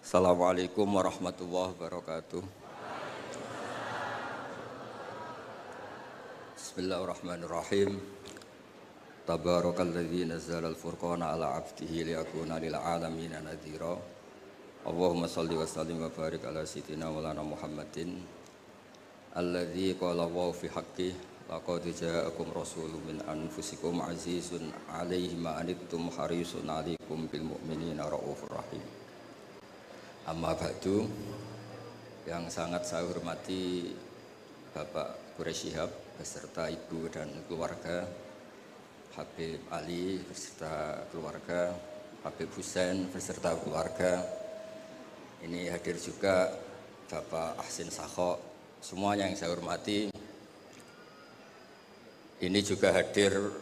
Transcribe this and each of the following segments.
Assalamualaikum warahmatullahi wabarakatuh. Bismillahirrahmanirrahim. Tabarakalladzi nazzala al-furqana ala 'abdihi liyakuna lil 'alamina nadhira. Allahumma shalli wa sallim wa barik ala sayyidina maulana Muhammadin alladzi qala wa fi haqqi laqad ja'akum rasulun min anfusikum azizun 'alaihi ma anittum harisun 'alaikum bil mu'minina raufur rahim. Amma ba'du, yang sangat saya hormati Bapak Quraish Shihab beserta ibu dan keluarga, Habib Ali beserta keluarga, Habib Husain beserta keluarga. Ini hadir juga Bapak Ahsin Sakho, semuanya yang saya hormati. Ini juga hadir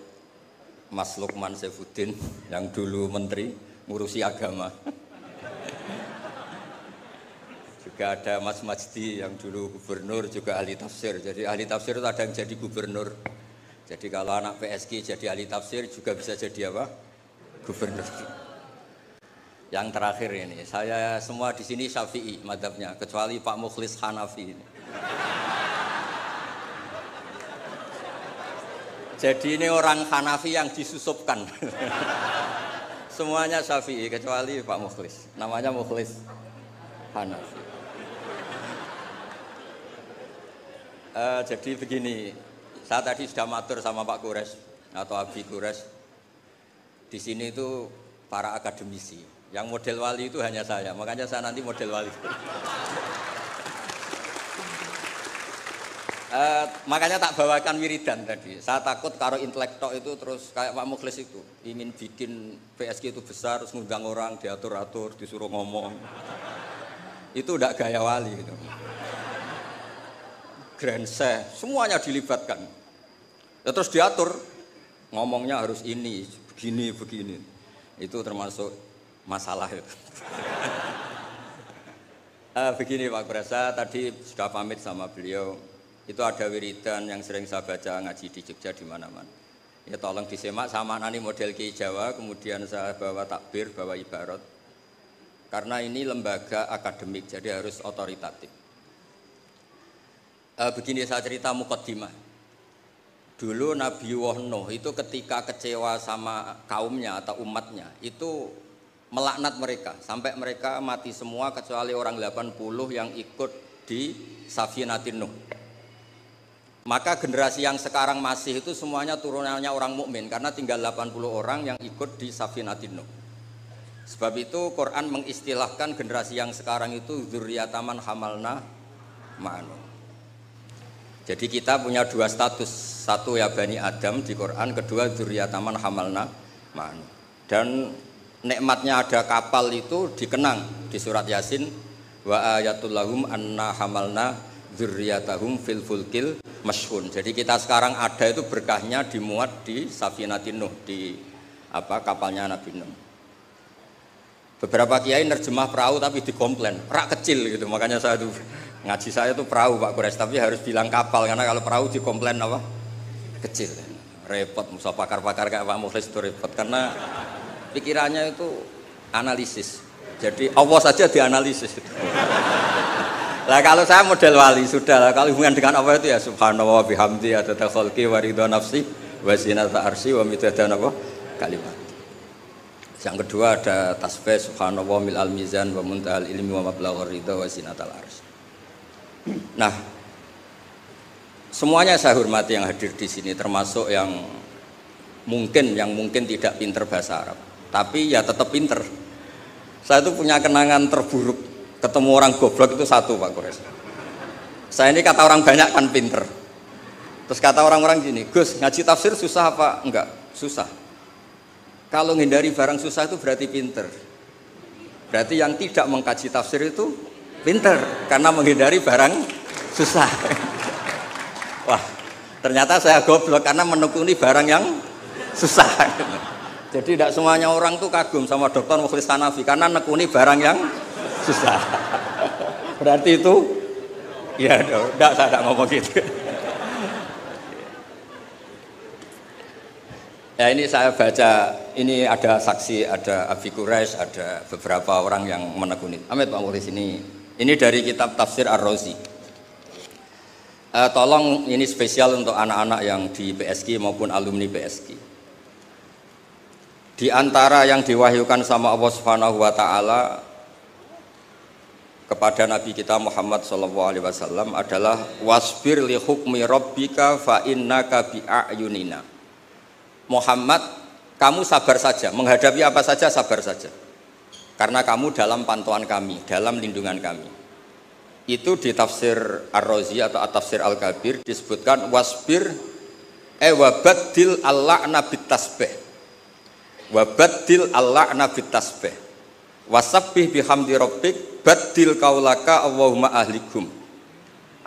Mas Lukman Saifuddin yang dulu menteri ngurusi agama. Juga ada Mas Majdi yang dulu gubernur, juga ahli tafsir. Jadi ahli tafsir itu ada yang jadi gubernur. Jadi kalau anak PSG jadi ahli tafsir juga bisa jadi apa? Gubernur. Yang terakhir ini, saya semua di sini Syafi'i madzhabnya, kecuali Pak Mukhlis Hanafi ini. Jadi ini orang Hanafi yang disusupkan. Semuanya Syafi'i kecuali Pak Mukhlis. Namanya Mukhlis Hanafi. Jadi begini, saya tadi sudah matur sama Pak Quraish atau Abi Quraish. Di sini itu para akademisi, yang model wali itu hanya saya, makanya saya nanti model wali. Makanya tak bawakan wiridan tadi. Saya takut kalau intelektual itu terus kayak Pak Mukhlis itu ingin bikin PSG itu besar, terus ngundang orang diatur-atur, disuruh ngomong. Itu udah gaya wali gitu. Grand Sheikh, semuanya dilibatkan. Ya, terus diatur, ngomongnya harus ini, begini, begini. Itu termasuk masalah itu. Begini Pak Brasa, tadi sudah pamit sama beliau. Itu ada wiridan yang sering saya baca ngaji di Jogja di mana-mana. Ya tolong disemak sama nani model Ki Jawa, kemudian saya bawa takbir, bawa ibarat. Karena ini lembaga akademik, jadi harus otoritatif. Begini saya cerita muqaddimah. Dulu Nabi Nuh itu ketika kecewa sama kaumnya atau umatnya, itu melaknat mereka sampai mereka mati semua kecuali orang 80 yang ikut di Safinatin Nuh. Maka generasi yang sekarang masih itu semuanya turunannya orang mukmin karena tinggal 80 orang yang ikut di Safinatin Nuh. Sebab itu Quran mengistilahkan generasi yang sekarang itu dzurriyyataman hamalna ma'anu. Jadi kita punya dua status, satu ya Bani Adam di Quran, kedua dzurriyyataman hamalna ma'anu. Dan nikmatnya ada kapal itu dikenang di surat Yasin, wa ayatul lahum anna hamalna dzurriyyatahum fil fulkil mashhun. Jadi kita sekarang ada itu berkahnya dimuat di Safinatin Nuh, di kapalnya Nabi Nuh. Beberapa kiai nerjemah perahu tapi dikomplain, rak kecil gitu. Makanya saya tuh ngaji saya tuh perahu Pak Quraish, tapi harus bilang kapal karena kalau perahu dikomplain apa? Kecil. Repot, musa pakar-pakar kayak Pak Mukhlis itu repot karena pikirannya itu analisis. Jadi Allah saja dianalisis. Lah kalau saya model wali sudah lah, kalau hubungan dengan Allah itu ya subhanallah bihamdi adada khalqi wa ridha nafsi wa zinata arsy wa midada kalimat. Yang kedua ada tasbih subhanallah mil al mizan wa muntahal ilmi wa mablaghur ridha wa zinatal arsy. Nah, semuanya saya hormati yang hadir di sini, termasuk yang mungkin tidak pinter bahasa Arab, tapi ya tetap pinter. Saya itu punya kenangan terburuk, ketemu orang goblok itu satu Pak Quraish. Saya ini kata orang banyak kan pinter. Terus kata orang-orang gini, Gus ngaji tafsir susah apa? Enggak, susah. Kalau menghindari barang susah itu berarti pinter. Berarti yang tidak mengkaji tafsir itu pinter, karena menghindari barang susah. Wah, ternyata saya goblok karena menekuni barang yang susah. Jadi tidak semuanya orang tuh kagum sama Dr. Mukhlis Hanafi karena nekuni barang yang susah. Berarti itu, ya enggak, saya tidak ngomong gitu. Ya ini saya baca, ini ada saksi, ada Abi Quraisy, ada beberapa orang yang menekuni. Amit Pak Mukhlis ini dari kitab Tafsir Ar-Razi. Tolong ini spesial untuk anak-anak yang di PSG maupun alumni PSG. Di antara yang diwahyukan sama Allah Subhanahu wa taala kepada Nabi kita Muhammad SAW adalah wasbir li hukmi rabbika fa innaka bi a'yunina. Muhammad, kamu sabar saja, menghadapi apa saja sabar saja. Karena kamu dalam pantauan kami, dalam lindungan kami. Itu di tafsir Ar-Razi atau At-Tafsir Al-Kabir disebutkan wasbir wabaddil al-la'na bit-tasbih. Wabaddil al-la'na bit-tasbih. Wasabbih bihamdi rabbik baddil qaulaka Allahumma ahlikum.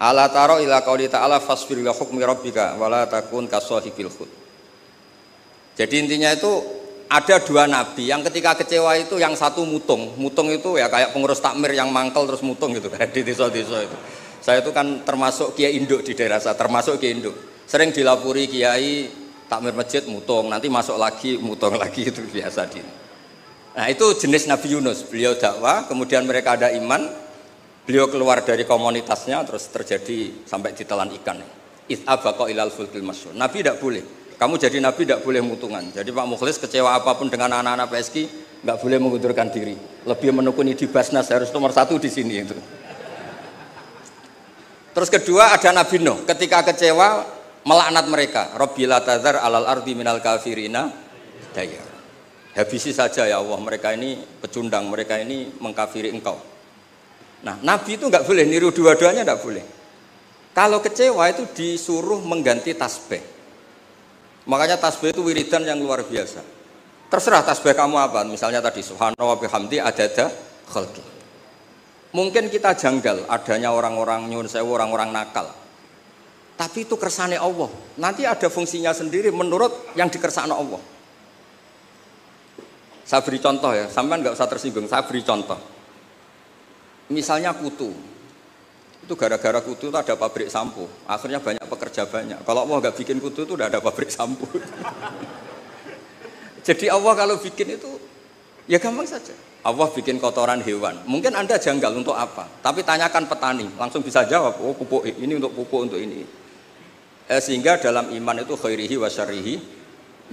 Ala taro ila qauli ta'ala fasbir li hukmi rabbika wala takun kasahibil khut. Jadi intinya itu ada dua nabi yang ketika kecewa itu yang satu mutung itu ya kayak pengurus takmir yang mangkel terus mutung gitu kayak di desa-desa itu. Saya itu kan termasuk kiai induk di daerah saya, termasuk kiai induk. Sering dilapuri kiai takmir masjid mutung, nanti masuk lagi mutung lagi itu biasa di. Nah itu jenis Nabi Yunus, beliau dakwah, kemudian mereka ada iman, beliau keluar dari komunitasnya terus terjadi sampai ditelan ikan. It'abaqa ilal fulkil masyhur. Nabi tidak boleh. Kamu jadi nabi tidak boleh mutungan. Jadi Pak Mukhlis kecewa apapun dengan anak-anak PSG nggak boleh mengundurkan diri. Lebih menekuni di Basnas harus nomor 1 di sini itu. Terus kedua ada Nabi Nuh. Ketika kecewa melaknat mereka. Rabbil tadzar alal ardi minal kafirina daya. Habisi saja ya Allah. Mereka ini pecundang. Mereka ini mengkafiri engkau. Nah Nabi itu nggak boleh niru dua-duanya nggak boleh. Kalau kecewa itu disuruh mengganti tasbih. Makanya tasbih itu wiridan yang luar biasa. Terserah tasbih kamu apa. Misalnya tadi subhanallah wa bihamdi adada khalqi. Mungkin kita janggal adanya orang-orang nyuwun sewu, orang-orang nakal. Tapi itu kersane Allah. Nanti ada fungsinya sendiri menurut yang dikersane Allah. Saya beri contoh ya, sampean nggak usah tersinggung. Saya beri contoh. Misalnya kutu. Itu gara-gara kutu itu ada pabrik sampo, akhirnya banyak pekerja banyak. Kalau Allah nggak bikin kutu itu udah ada pabrik sampo. Jadi Allah kalau bikin itu ya gampang saja. Allah bikin kotoran hewan. Mungkin Anda janggal untuk apa? Tapi tanyakan petani, langsung bisa jawab. Oh pupuk ini untuk pupuk untuk ini. Sehingga dalam iman itu khairihi wa syarrihi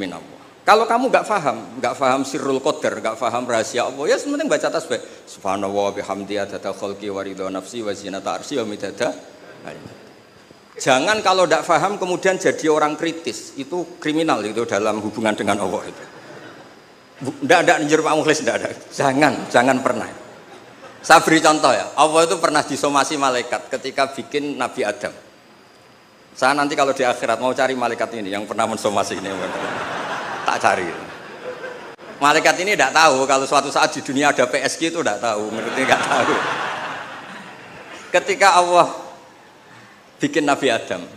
minallah. Kalau kamu nggak paham sirrul qadar, nggak paham rahasia Allah, ya sementing baca tasbih. Subhanallah bihamdi adada khalqi wa ridha nafsi wa zinata arsy wa midada. Jangan kalau nggak paham kemudian jadi orang kritis, itu kriminal itu dalam hubungan dengan Allah itu. Nggak ada njur Pak Mukhlis, nggak ada. Jangan pernah. Saya beri contoh ya, Allah itu pernah disomasi malaikat ketika bikin Nabi Adam. Saya nanti kalau di akhirat mau cari malaikat ini yang pernah mensomasi ini. Tak cari. Malaikat ini tidak tahu kalau suatu saat di dunia ada PSG itu tidak tahu, ngerti nggak tahu. Ketika Allah bikin Nabi Adam,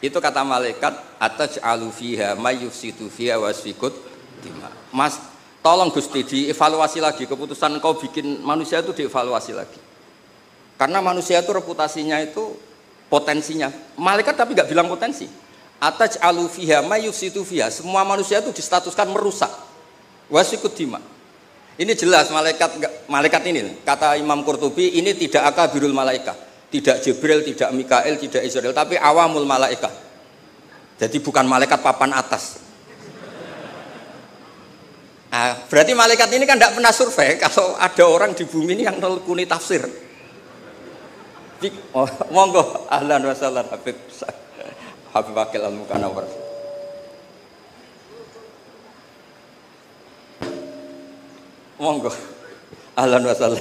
itu kata malaikat ataj'alu fiha may yufsidu fiha wasfikut dima. Mas, tolong Gusti dievaluasi lagi keputusan kau bikin manusia itu dievaluasi lagi. Karena manusia itu reputasinya itu potensinya. Malaikat tapi nggak bilang potensi. Ataj'alu fiha may yufsidu fiha, semua manusia itu distatuskan merusak. Wasikut dima. Ini jelas malaikat ini kata Imam Qurtubi ini tidak akabirul malaikat, tidak Jibril, tidak Mikael, tidak Israel, tapi awamul malaikat. Jadi bukan malaikat papan atas. Nah, berarti malaikat ini kan tidak pernah survei kalau ada orang di bumi ini yang nelkuni tafsir. Oh, monggo ahlan wa sahlan Habib Wakil Al-Mukanawar. Monggo. Ahlan wa sahlan.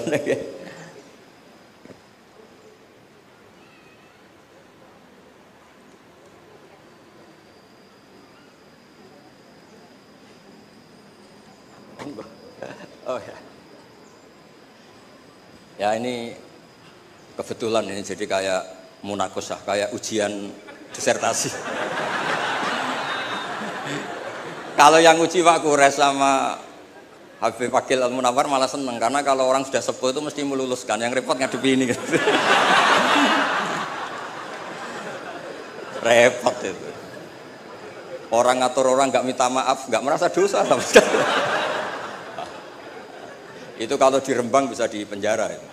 Oh ya. Ya ini kebetulan ini jadi kayak munakosah, kayak ujian disertasi. Kalau yang uji Pak Kures sama Habib Wakil Al-Munawar malah seneng karena kalau orang sudah sepuh itu mesti meluluskan, yang repot ngadepi ini gitu. Repot itu. Orang ngatur orang nggak minta maaf, nggak merasa dosa sama sekali. Itu kalau di Rembang bisa di penjara. Itu.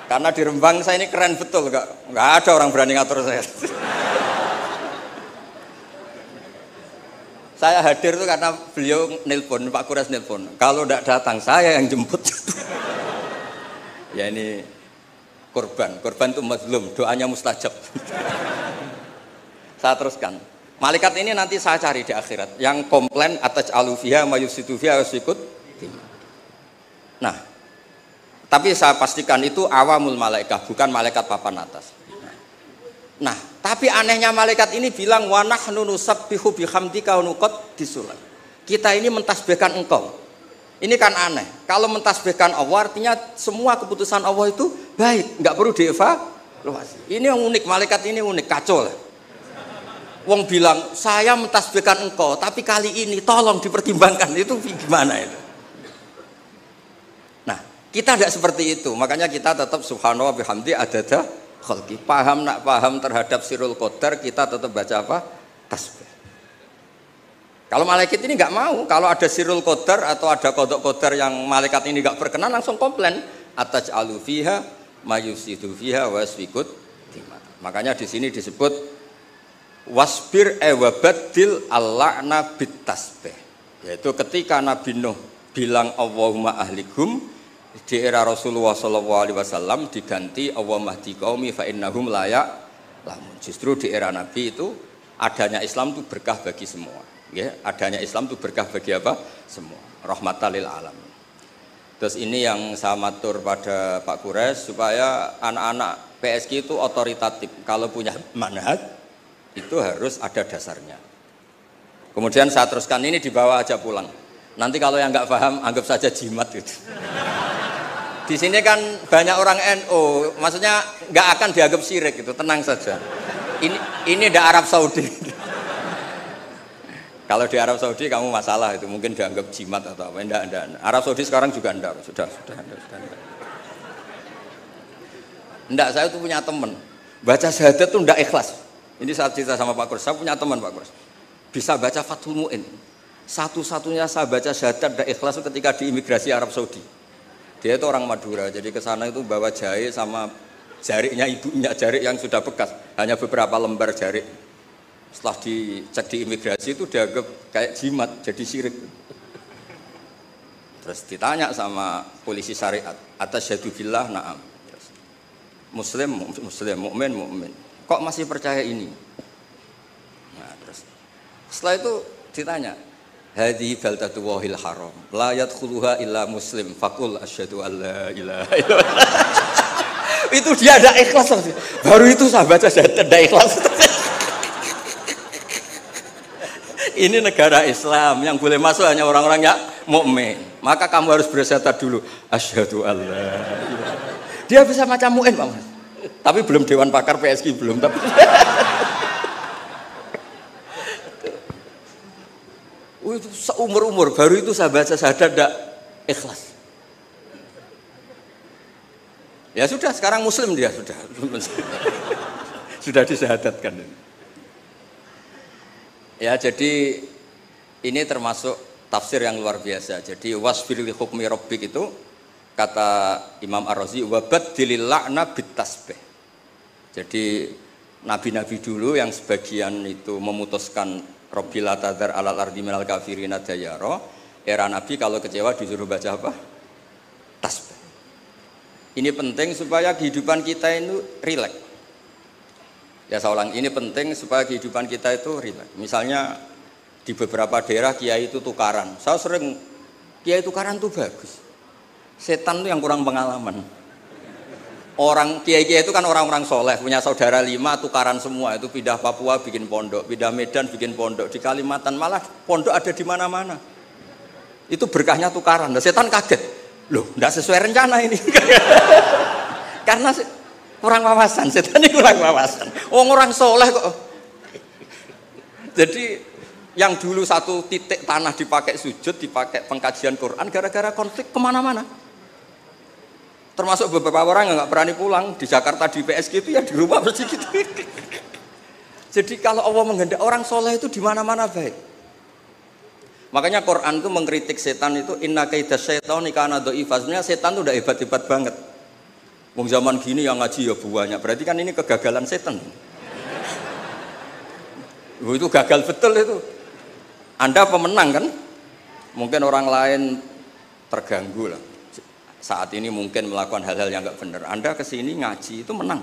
Karena di Rembang saya ini keren betul, nggak ada orang berani ngatur saya. Saya hadir itu karena beliau nelpon, Pak Kures nelpon. Kalau tidak datang saya yang jemput. Ya ini korban itu mazlum, doanya mustajab. Saya teruskan. Malaikat ini nanti saya cari di akhirat. Yang komplain atas alufiha mayusitu fiha wasikut. Nah, tapi saya pastikan itu awamul malaikat, bukan malaikat papan atas. Nah, tapi anehnya malaikat ini bilang wa nahnu nusabbihu bihamdika wa nuqaddisulah. Kita ini mentasbihkan engkau. Ini kan aneh. Kalau mentasbihkan Allah artinya semua keputusan Allah itu baik, enggak perlu dievaluasi. Ini yang unik, malaikat ini unik, kacau lah. Wong bilang, saya mentasbihkan engkau, tapi kali ini tolong dipertimbangkan. Itu gimana itu? Nah, kita tidak seperti itu. Makanya kita tetap subhanallah bihamdi adada khalqi. Paham nak paham terhadap sirul qadar, kita tetap baca apa? Tasbih. Kalau malaikat ini nggak mau, kalau ada sirul qadar atau ada qadha qadar yang malaikat ini nggak berkenan, langsung komplain. Ataj'alu fiha mayusidu fiha wasfikut. Makanya di sini disebut wasbir wabaddil al-la'na bit tasbih, yaitu ketika Nabi Nuh bilang Allahumma ahlikum di era Rasulullah SAW diganti Allahumma hdi qaumi fa innahum la ya'lamun. Justru di era Nabi itu adanya Islam itu berkah bagi semua, ya, adanya Islam itu berkah bagi apa? Semua, rahmatan lil alamin. Terus ini yang saya matur pada Pak Kures supaya anak-anak PSG itu otoritatif, kalau punya manhaj itu harus ada dasarnya. Kemudian saya teruskan ini dibawa aja pulang. Nanti kalau yang nggak paham anggap saja jimat gitu. Di sini kan banyak orang NU, maksudnya nggak akan dianggap syirik gitu, tenang saja. Ini ada Arab Saudi. Kalau di Arab Saudi kamu masalah itu mungkin dianggap jimat atau apa? Enggak. Arab Saudi sekarang juga enggak, sudah. Enggak, saya tuh punya teman baca syahadat tuh enggak ikhlas. Ini saat cerita sama Pak Kurs, saya punya teman Pak Kurs, bisa baca Fathul Mu'in. Satu-satunya saya baca syahadat dan ikhlas ketika di imigrasi Arab Saudi. Dia itu orang Madura, jadi ke sana itu bawa jahe sama jariknya ibunya, jarik yang sudah bekas, hanya beberapa lembar jarik. Setelah dicek di imigrasi itu dianggap kayak jimat, jadi syirik. Terus ditanya sama polisi syariat, atasyhadu billah na'am. Muslim, mukmin. Kok masih percaya ini? Nah, terus setelah itu ditanya, hadhihi baldatu wahil haram, la yadkhuluha illa muslim, faqul asyhadu alla ilaha illallah. Itu dia ada ikhlas. Baru itu saya baca ada ikhlas. Ini negara Islam, yang boleh masuk hanya orang-orang yang mukmin. Maka kamu harus bersyahadat dulu, asyhadu alla ilaha. Dia bisa macam mu'in, Pak Mas. Tapi belum dewan pakar PSG belum, tapi itu seumur-umur baru itu saya baca syahadat tidak ikhlas. Ya sudah, sekarang muslim dia sudah disyahadatkan. Ya, jadi ini termasuk tafsir yang luar biasa. Jadi wasbir li hukmi rabbik itu kata Imam Ar-Razi wabaddilil la'na bit tasbih. Jadi nabi-nabi dulu yang sebagian itu memutuskan Rabbil la tadzar alal ardi minal kafirina dayara, era nabi kalau kecewa disuruh baca apa? Tasbih. Ini penting supaya kehidupan kita itu rileks. Ya saya ulang, ini penting supaya kehidupan kita itu rileks. Misalnya di beberapa daerah kiai itu tukaran. Saya sering kiai tukaran itu bagus. Setan itu yang kurang pengalaman. Orang kiai-kiai itu kan orang-orang soleh, punya saudara 5 tukaran semua, itu pindah Papua bikin pondok, pindah Medan bikin pondok, di Kalimantan malah pondok ada di mana-mana. Itu berkahnya tukaran. Nah, setan kaget, loh, tidak sesuai rencana ini. Karena kurang wawasan, setan ini kurang wawasan. Orang soleh kok. Jadi yang dulu satu titik tanah dipakai sujud, dipakai pengkajian Quran, gara-gara konflik kemana-mana. Termasuk beberapa orang yang nggak berani pulang di Jakarta di PSG itu ya di rumah bersih gitu. Jadi kalau Allah menghendaki orang soleh itu di mana-mana baik. Makanya Quran itu mengkritik setan itu inna kaidas syaitani kana dha'ifa. Sebenarnya setan itu udah hebat-hebat banget. Wong zaman gini yang ngaji ya banyak. Berarti kan ini kegagalan setan. Itu gagal betul itu. Anda pemenang kan? Mungkin orang lain terganggu lah. Saat ini mungkin melakukan hal-hal yang enggak benar. Anda kesini ngaji itu menang.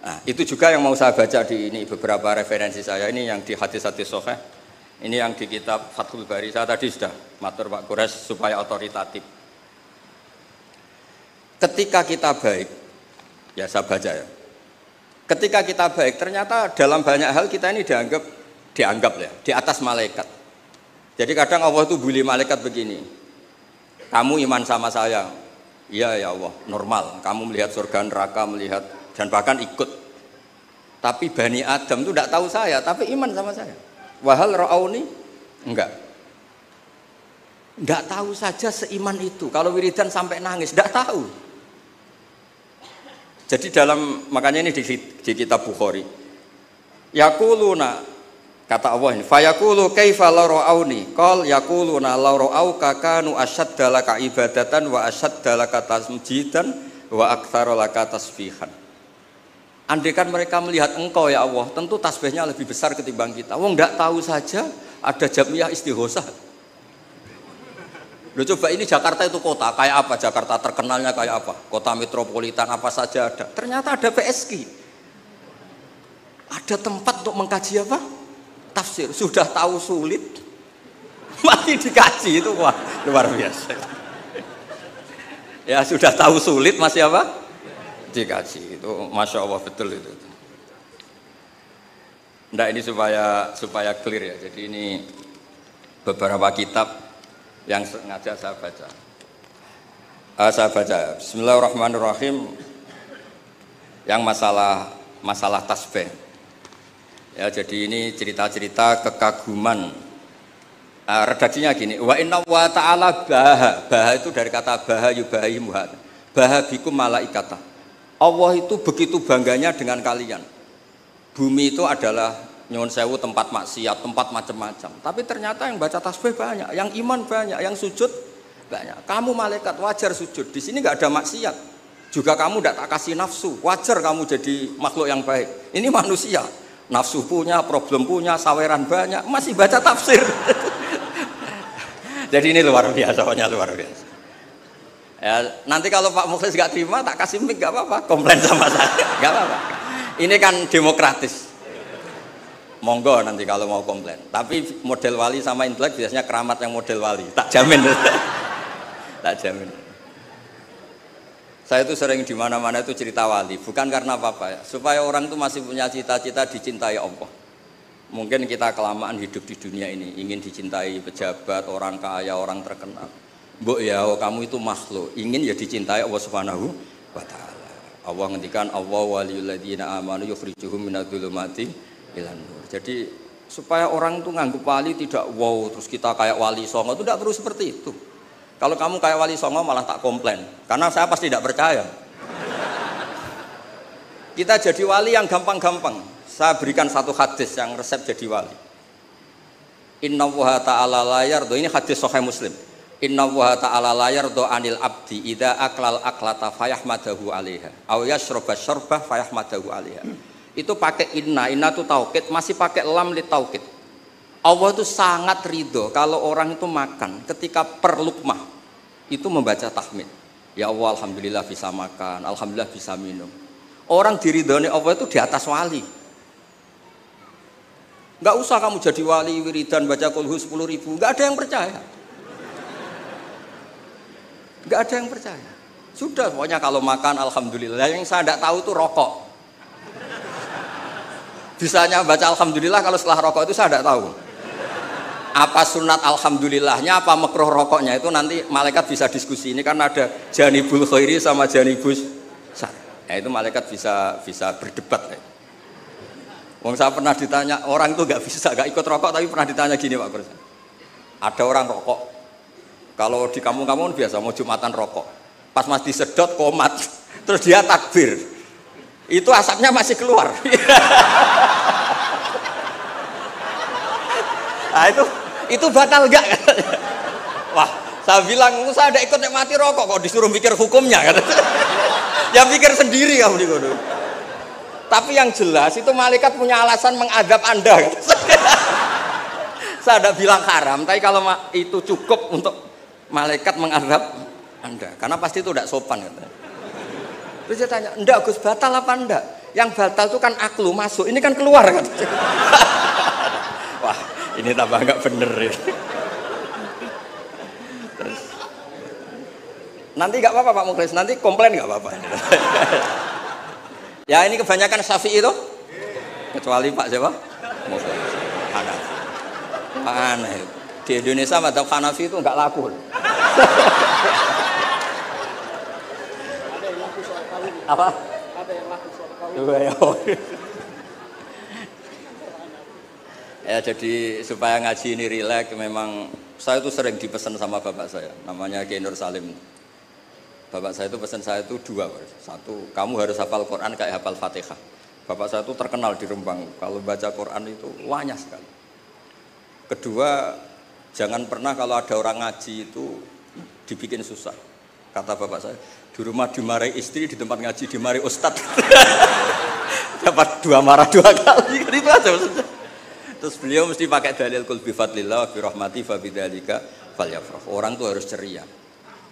Nah, itu juga yang mau saya baca di ini beberapa referensi saya ini yang di hadis-hadis sahih. Ini yang di kitab Fathul Bari. Saya tadi sudah matur Pak Kures supaya otoritatif. Ketika kita baik, ya saya baca ya. Ketika kita baik, ternyata dalam banyak hal kita ini dianggap ya di atas malaikat. Jadi kadang Allah itu bully malaikat begini. Kamu iman sama saya, iya ya Allah, normal. Kamu melihat surga neraka, melihat dan bahkan ikut. Tapi Bani Adam itu tidak tahu saya, tapi iman sama saya. Wahal ra'auni enggak. Enggak tahu saja seiman itu. Kalau wiridan sampai nangis, enggak tahu. Jadi makanya ini di kitab Bukhari. Yaquluna kata Allah ini, fayaqulu kaifa la ra'auni? Qal yaquluna la ra'auka kanu ashadda laka ibadatan wa ashadda laka tasjidan wa aktsara laka tasbihan. Andaikan mereka melihat engkau ya Allah, tentu tasbihnya lebih besar ketimbang kita. Wong enggak tahu saja ada jamiah istighosah. Loh coba ini Jakarta itu kota, kayak apa? Jakarta terkenalnya kayak apa? Kota metropolitan apa saja ada. Ternyata ada PSG. Ada tempat untuk mengkaji apa? Tafsir. Sudah tahu sulit, masih dikaji itu wah luar biasa. Ya sudah tahu sulit masih apa? Dikaji itu, masya Allah betul itu. Nah ini supaya clear ya. Jadi ini beberapa kitab yang sengaja saya baca. Bismillahirrahmanirrahim. Yang masalah tasbih. Ya jadi ini cerita-cerita kekaguman. Redaksinya gini. Wa inna wa ta'ala baha itu dari kata baha yubahi muhad. Baha bikum malaikata. Allah itu begitu bangganya dengan kalian. Bumi itu adalah nyuwun sewu tempat maksiat, tempat macam-macam. Tapi ternyata yang baca tasbih banyak, yang iman banyak, yang sujud banyak. Kamu malaikat wajar sujud. Di sini nggak ada maksiat. Juga kamu tidak tak kasih nafsu. Wajar kamu jadi makhluk yang baik. Ini manusia. Nafsu punya, problem punya, saweran banyak, masih baca tafsir. Jadi ini luar biasa, pokoknya luar biasa. Ya, nanti kalau Pak Mukhlis gak terima, tak kasih mic gak apa-apa, komplain sama saya, gak apa-apa. Ini kan demokratis. Monggo nanti kalau mau komplain. Tapi model wali sama intelek biasanya keramat yang model wali, tak jamin. Tak jamin. Saya itu sering di mana-mana itu cerita wali, bukan karena apa-apa ya, supaya orang itu masih punya cita-cita dicintai Allah. Mungkin kita kelamaan hidup di dunia ini, ingin dicintai pejabat, orang kaya, orang terkenal. Mbok ya, kamu itu makhluk, ingin ya dicintai Allah Subhanahu wa taala. Allah ngendikan Allah waliyul ladzina amanu yukhrijuhum minadz-dzulumati ilan nur. Jadi supaya orang itu nganggep wali tidak wow, terus kita kayak wali songo itu tidak perlu seperti itu. Kalau kamu kayak wali songo malah tak komplain, karena saya pasti tidak percaya. Kita jadi wali yang gampang-gampang. Saya berikan satu hadis yang resep jadi wali. Innallaha ta'ala la yardo, ini hadis Sahih Muslim. Innallaha ta'ala la yardo anil abdi idza aklal aklata fayahmadahu 'alaiha aw yashraба syarbah fayahmadahu 'alaiha. Itu pakai inna itu taukid, masih pakai lam li taukid. Allah itu sangat ridho kalau orang itu makan ketika per lukmah itu membaca tahmid. Ya Allah, alhamdulillah bisa makan, alhamdulillah bisa minum. Orang diridhoni Allah itu di atas wali. Enggak usah kamu jadi wali wiridan baca kulhu 10.000, enggak ada yang percaya. Enggak ada yang percaya. Sudah, pokoknya kalau makan alhamdulillah. Yang saya tidak tahu itu rokok. Bisanya baca alhamdulillah kalau setelah rokok itu saya tidak tahu. Apa sunat alhamdulillahnya, apa makruh rokoknya itu nanti malaikat bisa diskusi. Ini kan ada janibul khairi sama janibus syarr. Ya itu malaikat bisa berdebat ya. Wong saya pernah ditanya, orang itu nggak ikut rokok, tapi pernah ditanya gini Pak Kursa. Ada orang rokok. Kalau di kampung-kampung biasa mau Jumatan rokok. Pas mas disedot komat, terus dia takbir. Itu asapnya masih keluar. Nah itu batal enggak katanya. Wah, saya bilang saya ada ikut nikmati rokok kok disuruh mikir hukumnya katanya. Ya pikir sendiri kamu di kono. Tapi yang jelas itu malaikat punya alasan mengadab Anda. Saya tidak bilang haram, tapi kalau itu cukup untuk malaikat mengadab Anda, karena pasti itu tidak sopan katanya. Terus saya tanya, enggak Gus, batal apa enggak? Yang batal itu kan aklu masuk, ini kan keluar katanya. Wah, ini tambah enggak bener ya. Terus, nanti enggak apa-apa Pak Mukhlis, nanti komplain enggak apa-apa. Ya ini kebanyakan Syafi'i itu, kecuali Pak siapa? Hanafi. Aneh. Di Indonesia madzhab Hanafi itu enggak laku. Apa? Ada yang laku soal kawin. Ya jadi supaya ngaji ini rileks, memang saya itu sering dipesan sama bapak saya, namanya Kiai Nur Salim. Bapak saya itu pesan saya itu dua, satu kamu harus hafal Quran kayak hafal Fatihah. Bapak saya itu terkenal di Rembang, kalau baca Quran itu wanyah sekali. Kedua, jangan pernah kalau ada orang ngaji itu dibikin susah. Kata bapak saya, di rumah dimarahi istri, di tempat ngaji dimarahi ustadz. Dapat dua marah dua kali, itu aja maksudnya. Terus beliau mesti pakai dalil kul bi fadlillah wa bi rahmati fa bidzalika falyafrah. Orang tuh harus ceria.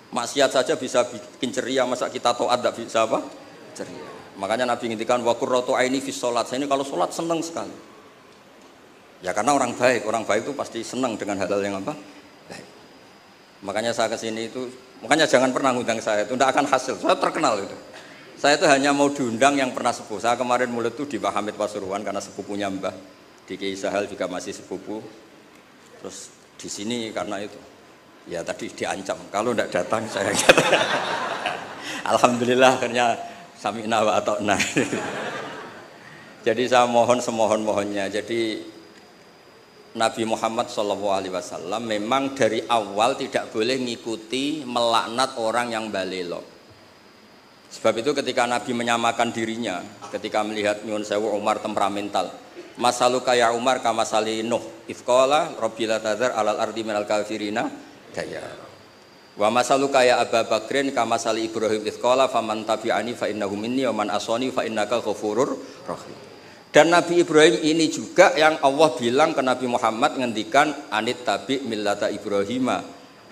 Maksiat saja bisa bikin ceria, masa kita taat tidak bisa apa? Ceria. Makanya Nabi ngintikan wa qurratu aini fi sholat. Saya ini kalau sholat senang sekali. Ya karena orang baik itu pasti senang dengan hal-hal yang apa? Baik. Makanya saya kesini itu, makanya jangan pernah ngundang saya, itu tidak akan hasil. Saya terkenal itu. Saya itu hanya mau diundang yang pernah sepuh. Saya kemarin mulut itu di Pak Hamid Pasuruan karena sepupunya Mbah. Di Kiai Sahal juga masih sepupu. Terus di sini karena itu. Ya tadi diancam, kalau tidak datang saya kata. Alhamdulillah akhirnya sami'na wa ata'na. Jadi saya mohon semohon-mohonnya. Jadi Nabi Muhammad SAW memang dari awal tidak boleh ngikuti melaknat orang yang balelo. Sebab itu ketika Nabi menyamakan dirinya, ketika melihat nyuwun sewu Umar temperamental, masaluka ya Umar kamasali Nuh ifqala rabbil tadzar alal ardi minal kafirina daya. Wa masaluka ya Abu Bakrin kamasali Ibrahim ifqala faman tabi'ani fa innahu minni wa man asani fa innaka ghafurur rahim. Dan Nabi Ibrahim ini juga yang Allah bilang ke Nabi Muhammad ngendikan anit tabi millata Ibrahima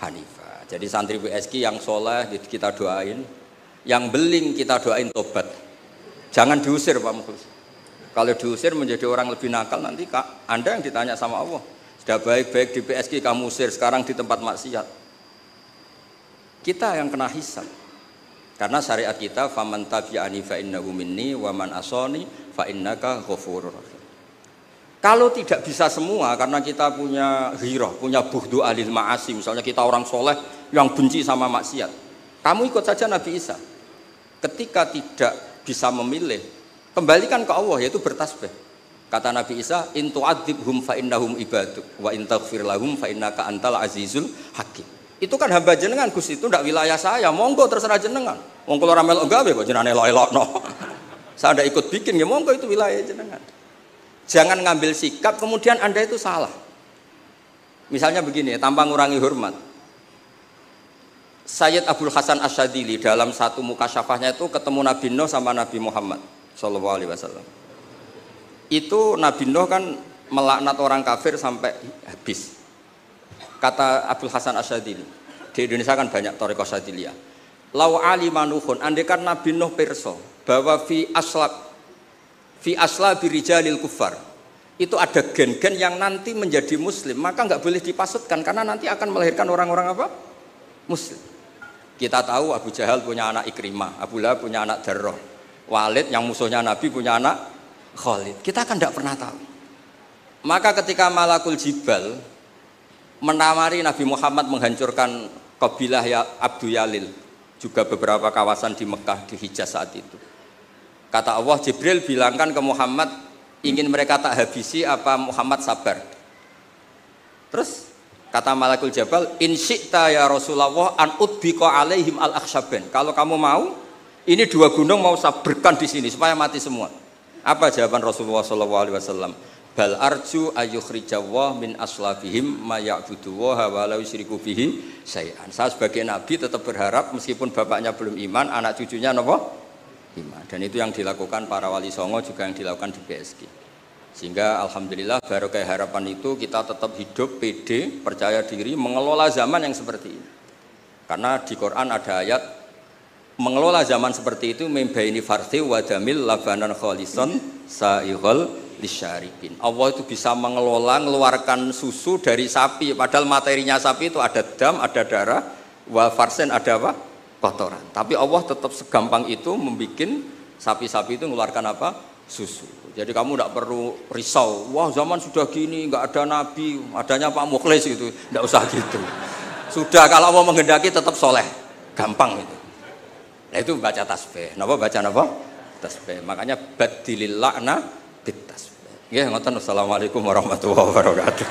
hanifa. Jadi santri WSK yang soleh kita doain, yang beling kita doain tobat. Jangan diusir Pak Mukhlis. Kalau diusir menjadi orang lebih nakal, nanti Anda yang ditanya sama Allah. Sudah baik-baik di PSK kamu usir, sekarang di tempat maksiat. Kita yang kena hisab. Karena syariat kita faman tabi'ani fa innahu minni wa man asani fa innaka ghafurur rahim. Kalau tidak bisa semua karena kita punya ghirah, punya bughdu alil ma'asi, misalnya kita orang soleh yang benci sama maksiat. Kamu ikut saja Nabi Isa. Ketika tidak bisa memilih, kembalikan ke Allah, yaitu bertasbih. Kata Nabi Isa, in tu'adzibhum fa innahum ibaduk wa in taghfir lahum fa innaka antal azizul hakim. Itu kan hamba jenengan Gus, itu ndak wilayah saya, monggo terserah jenengan. Wong kula ora melok gawe kok jenengan elok-elokno. Saya ndak ikut bikin ya monggo itu wilayah jenengan. Jangan ngambil sikap kemudian Anda itu salah. Misalnya begini, tanpa ngurangi hormat. Sayyid Abdul Hasan Asyadzili dalam satu mukasyafahnya itu ketemu Nabi Nuh sama Nabi Muhammad sallallahu alaihi wasallam. Itu Nabi Nuh kan melaknat orang kafir sampai habis. Kata Abdul Hasan Asyadzili, di Indonesia kan banyak thariqah Syadziliyah. Lau alimanuhun, andekan Nabi Nuh pirsa bahwa fi asla birijalil kufar itu ada gen-gen yang nanti menjadi muslim, maka nggak boleh dipasutkan karena nanti akan melahirkan orang-orang apa? Muslim. Kita tahu Abu Jahal punya anak Ikrimah, Abu Lahab punya anak Darrah, Walid yang musuhnya Nabi punya anak Khalid. Kita kan tidak pernah tahu. Maka ketika Malakul Jibal menawari Nabi Muhammad menghancurkan kabilah ya Abdu Yalil, juga beberapa kawasan di Mekah, di Hijaz saat itu. Kata Allah, Jibril bilangkan ke Muhammad, ingin mereka tak habisi apa Muhammad sabar. Terus kata Malakul Jabal, in syi'ta ya Rasulullah an udbiqa alaihim al-akhsyaban. Kalau kamu mau, Ini 2 gunung mau sabrkan di sini supaya mati semua. Apa jawaban Rasulullah SAW? Bal arju ayyukhrijawah min aslafihim ma ya'buduwaha wa la yusyriku bihi syai'an. Saya sebagai nabi tetap berharap meskipun bapaknya belum iman, anak cucunya napa? Iman. Dan itu yang dilakukan para wali songo, juga yang dilakukan di PSG. Sehingga alhamdulillah barokah harapan itu kita tetap hidup pede, percaya diri, mengelola zaman yang seperti ini. Karena di Quran ada ayat mengelola zaman seperti itu membaini farthi wa damil labanan kholison sa'ighal lisyaribin. Allah itu bisa mengelola, mengeluarkan susu dari sapi, padahal materinya sapi itu ada dam, ada darah, wa farsen ada apa? Kotoran. Tapi Allah tetap segampang itu membuat sapi-sapi itu mengeluarkan apa? Susu. Jadi kamu tidak perlu risau, wah zaman sudah gini, nggak ada nabi, adanya Pak Mukhlis itu, tidak usah gitu. Sudah kalau Allah menghendaki tetap soleh, gampang itu. Nah itu baca tasbih. Napa baca napa? Tasbih. Makanya badilil la'na bit tasbih. Nggih, ngoten. Assalamualaikum warahmatullahi wabarakatuh.